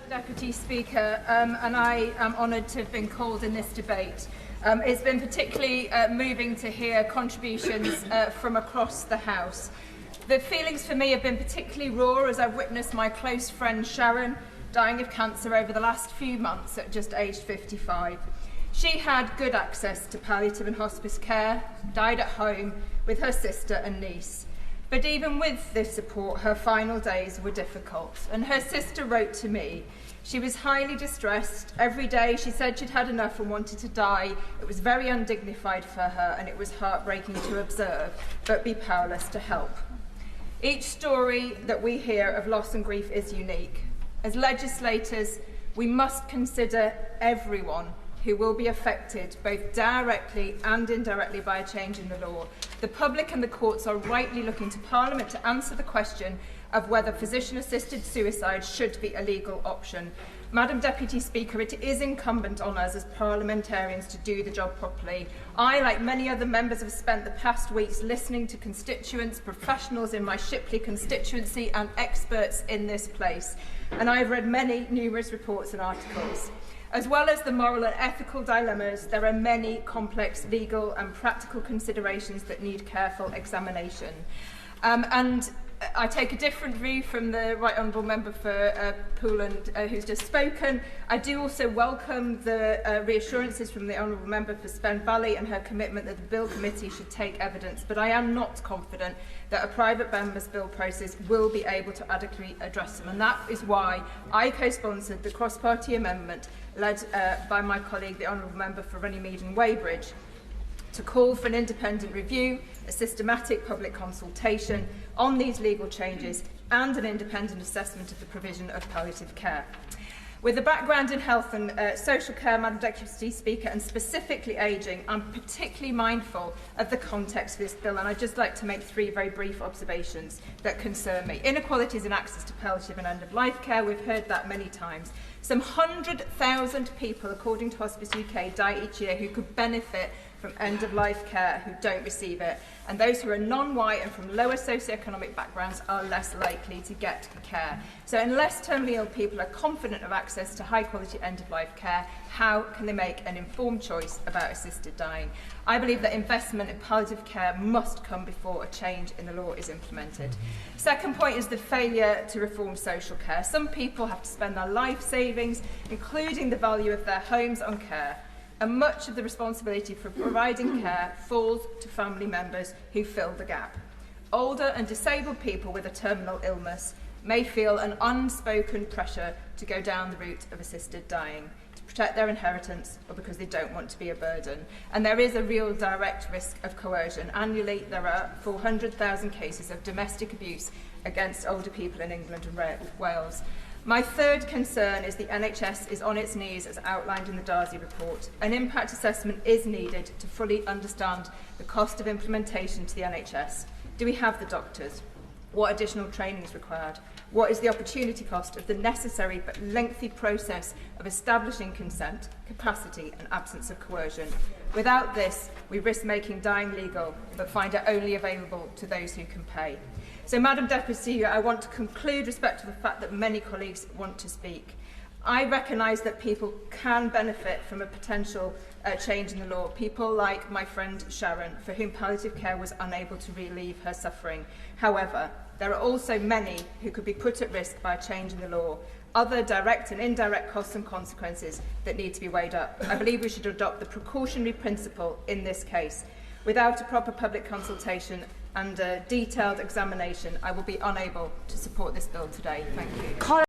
Deputy Speaker, and I am honoured to have been called in this debate. It's been particularly moving to hear contributions from across the House. The feelings for me have been particularly raw as I've witnessed my close friend Sharon dying of cancer over the last few months at just aged 55. She had good access to palliative and hospice care, died at home with her sister and niece. But even with this support, her final days were difficult. And her sister wrote to me. She was highly distressed. Every day she said she'd had enough and wanted to die. It was very undignified for her, and it was heartbreaking to observe, but be powerless to help. Each story that we hear of loss and grief is unique. As legislators, we must consider everyone who will be affected both directly and indirectly by a change in the law. The public and the courts are rightly looking to Parliament to answer the question of whether physician-assisted suicide should be a legal option. Madam Deputy Speaker, it is incumbent on us as parliamentarians to do the job properly. I, like many other members, have spent the past weeks listening to constituents, professionals in my Shipley constituency and experts in this place, and I have read numerous reports and articles. As well as the moral and ethical dilemmas, there are many complex legal and practical considerations that need careful examination. And I take a different view from the Right Honourable Member for Pooland who's just spoken. I do also welcome the reassurances from the Honourable Member for Spen Valley and her commitment that the Bill Committee should take evidence, but I am not confident that a private member's bill process will be able to adequately address them, and that is why I co-sponsored the cross-party amendment led by my colleague, the Honourable Member for Runnymede and Weybridge, to call for an independent review, a systematic public consultation on these legal changes and an independent assessment of the provision of palliative care. With a background in health and social care, Madam Deputy Speaker, and specifically ageing, I'm particularly mindful of the context of this bill, and I'd just like to make three very brief observations that concern me. Inequalities in access to palliative and end-of-life care, we've heard that many times. Some 100,000 people, according to Hospice UK, die each year who could benefit from end-of-life care who don't receive it, and those who are non-white and from lower socioeconomic backgrounds are less likely to get care. So unless terminally ill people are confident of access to high-quality end-of-life care, how can they make an informed choice about assisted dying? I believe that investment in palliative care must come before a change in the law is implemented. Second point is the failure to reform social care. Some people have to spend their life savings, including the value of their homes, on care, and much of the responsibility for providing care falls to family members who fill the gap. Older and disabled people with a terminal illness may feel an unspoken pressure to go down the route of assisted dying, to protect their inheritance or because they don't want to be a burden. And there is a real direct risk of coercion. Annually, there are 400,000 cases of domestic abuse against older people in England and Wales. My third concern is the NHS is on its knees as outlined in the Darcy report. An impact assessment is needed to fully understand the cost of implementation to the NHS. Do we have the doctors? What additional training is required? What is the opportunity cost of the necessary but lengthy process of establishing consent, capacity and absence of coercion? Without this, we risk making dying legal but find it only available to those who can pay. So, Madam Deputy, I want to conclude respect to the fact that many colleagues want to speak. I recognise that people can benefit from a potential change in the law. People like my friend Sharon, for whom palliative care was unable to relieve her suffering. However, there are also many who could be put at risk by a change in the law. Other direct and indirect costs and consequences that need to be weighed up. I believe we should adopt the precautionary principle in this case. Without a proper public consultation and a detailed examination, I will be unable to support this bill today. Thank you.